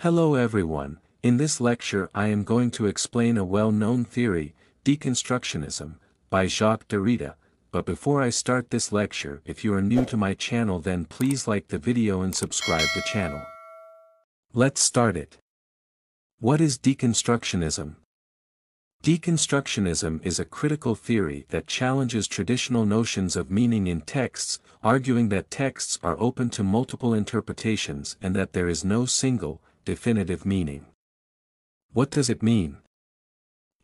Hello everyone, in this lecture I am going to explain a well-known theory, Deconstructionism, by Jacques Derrida, but before I start this lecture, if you are new to my channel then please like the video and subscribe the channel. Let's start it. What is Deconstructionism? Deconstructionism is a critical theory that challenges traditional notions of meaning in texts, arguing that texts are open to multiple interpretations and that there is no single, definitive meaning. What does it mean?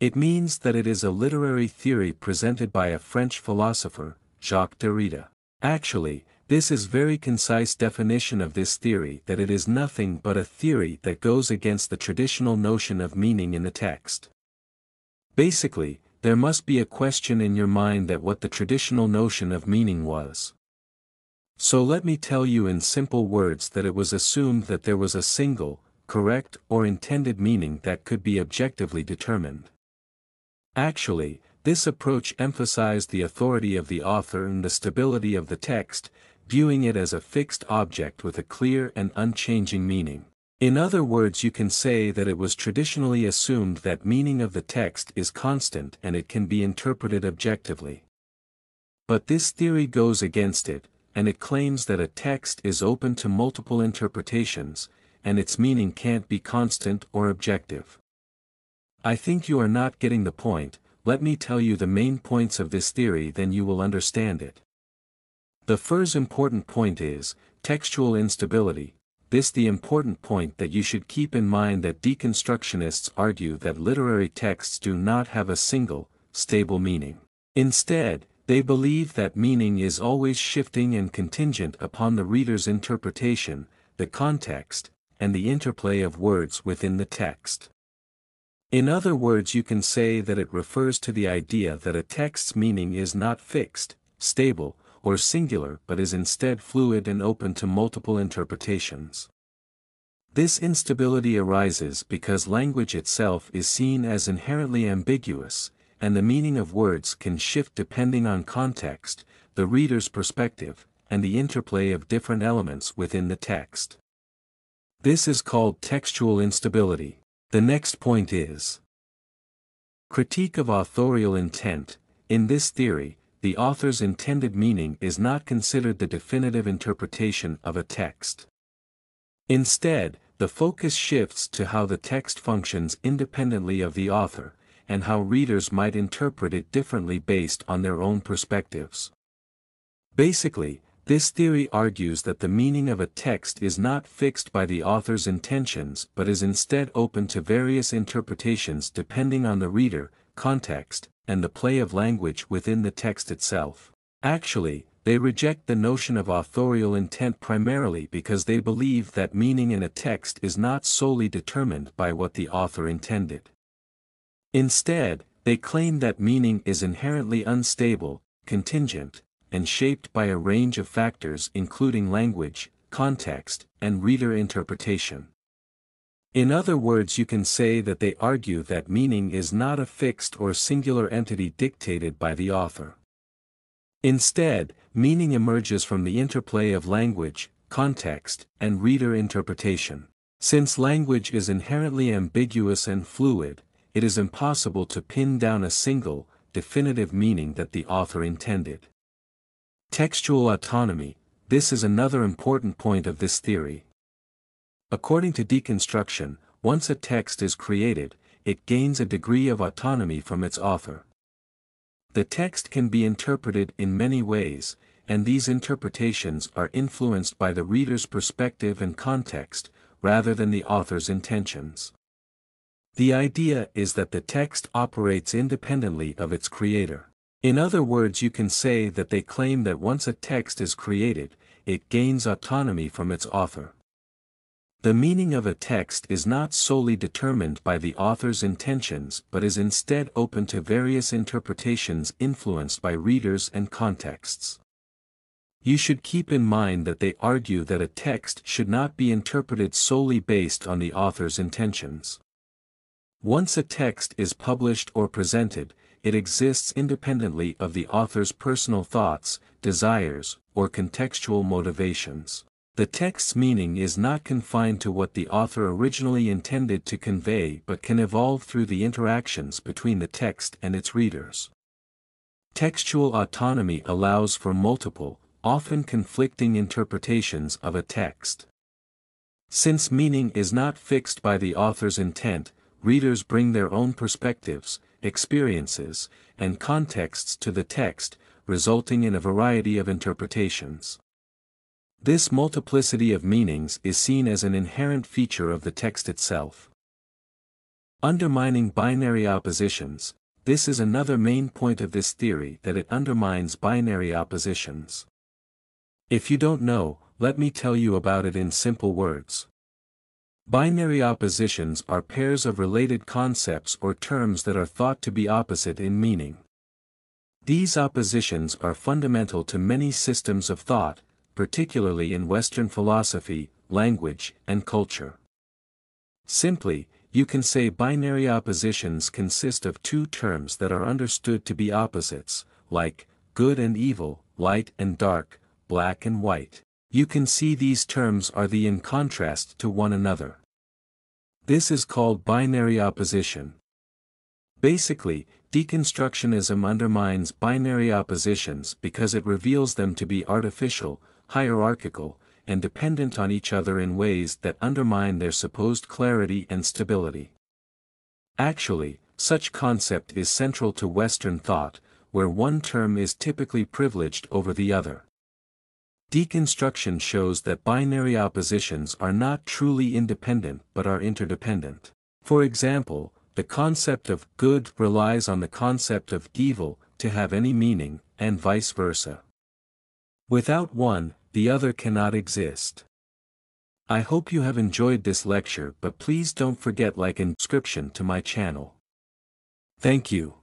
It means that it is a literary theory presented by a French philosopher, Jacques Derrida. Actually, this is very concise definition of this theory that it is nothing but a theory that goes against the traditional notion of meaning in the text. Basically, there must be a question in your mind that what the traditional notion of meaning was. So let me tell you in simple words that it was assumed that there was a single, correct or intended meaning that could be objectively determined. Actually, this approach emphasized the authority of the author and the stability of the text, viewing it as a fixed object with a clear and unchanging meaning. In other words, you can say that it was traditionally assumed that meaning of the text is constant and it can be interpreted objectively. But this theory goes against it, and it claims that a text is open to multiple interpretations, and its meaning can't be constant or objective. I think you are not getting the point. Let me tell you the main points of this theory, then you will understand it. The first important point is textual instability. This the important point that you should keep in mind, that deconstructionists argue that literary texts do not have a single, stable meaning. Instead, they believe that meaning is always shifting and contingent upon the reader's interpretation, the context, and the interplay of words within the text. In other words, you can say that it refers to the idea that a text's meaning is not fixed, stable, or singular but is instead fluid and open to multiple interpretations. This instability arises because language itself is seen as inherently ambiguous, and the meaning of words can shift depending on context, the reader's perspective, and the interplay of different elements within the text. This is called textual instability. The next point is critique of authorial intent. In this theory, the author's intended meaning is not considered the definitive interpretation of a text. Instead, the focus shifts to how the text functions independently of the author, and how readers might interpret it differently based on their own perspectives. Basically, this theory argues that the meaning of a text is not fixed by the author's intentions but is instead open to various interpretations depending on the reader, context, and the play of language within the text itself. Actually, they reject the notion of authorial intent primarily because they believe that meaning in a text is not solely determined by what the author intended. Instead, they claim that meaning is inherently unstable, contingent, and shaped by a range of factors including language, context, and reader interpretation. In other words, you can say that they argue that meaning is not a fixed or singular entity dictated by the author. Instead, meaning emerges from the interplay of language, context, and reader interpretation. Since language is inherently ambiguous and fluid, it is impossible to pin down a single, definitive meaning that the author intended. Textual autonomy. This is another important point of this theory. According to deconstruction, once a text is created, it gains a degree of autonomy from its author. The text can be interpreted in many ways, and these interpretations are influenced by the reader's perspective and context, rather than the author's intentions. The idea is that the text operates independently of its creator. In other words, you can say that they claim that once a text is created, it gains autonomy from its author. The meaning of a text is not solely determined by the author's intentions but is instead open to various interpretations influenced by readers and contexts. You should keep in mind that they argue that a text should not be interpreted solely based on the author's intentions. Once a text is published or presented, it exists independently of the author's personal thoughts, desires, or contextual motivations. The text's meaning is not confined to what the author originally intended to convey but can evolve through the interactions between the text and its readers. Textual autonomy allows for multiple, often conflicting interpretations of a text. Since meaning is not fixed by the author's intent, readers bring their own perspectives, experiences, and contexts to the text, resulting in a variety of interpretations. This multiplicity of meanings is seen as an inherent feature of the text itself. Undermining binary oppositions. This is another main point of this theory, that it undermines binary oppositions. If you don't know, let me tell you about it in simple words. Binary oppositions are pairs of related concepts or terms that are thought to be opposite in meaning. These oppositions are fundamental to many systems of thought, particularly in Western philosophy, language, and culture. Simply, you can say binary oppositions consist of two terms that are understood to be opposites, like good and evil, light and dark, black and white. You can see these terms are in contrast to one another. This is called binary opposition. Basically, deconstructionism undermines binary oppositions because it reveals them to be artificial, hierarchical, and dependent on each other in ways that undermine their supposed clarity and stability. Actually, such concept is central to Western thought, where one term is typically privileged over the other. Deconstruction shows that binary oppositions are not truly independent but are interdependent. For example, the concept of good relies on the concept of evil to have any meaning, and vice versa. Without one, the other cannot exist. I hope you have enjoyed this lecture, but please don't forget like and subscription to my channel. Thank you.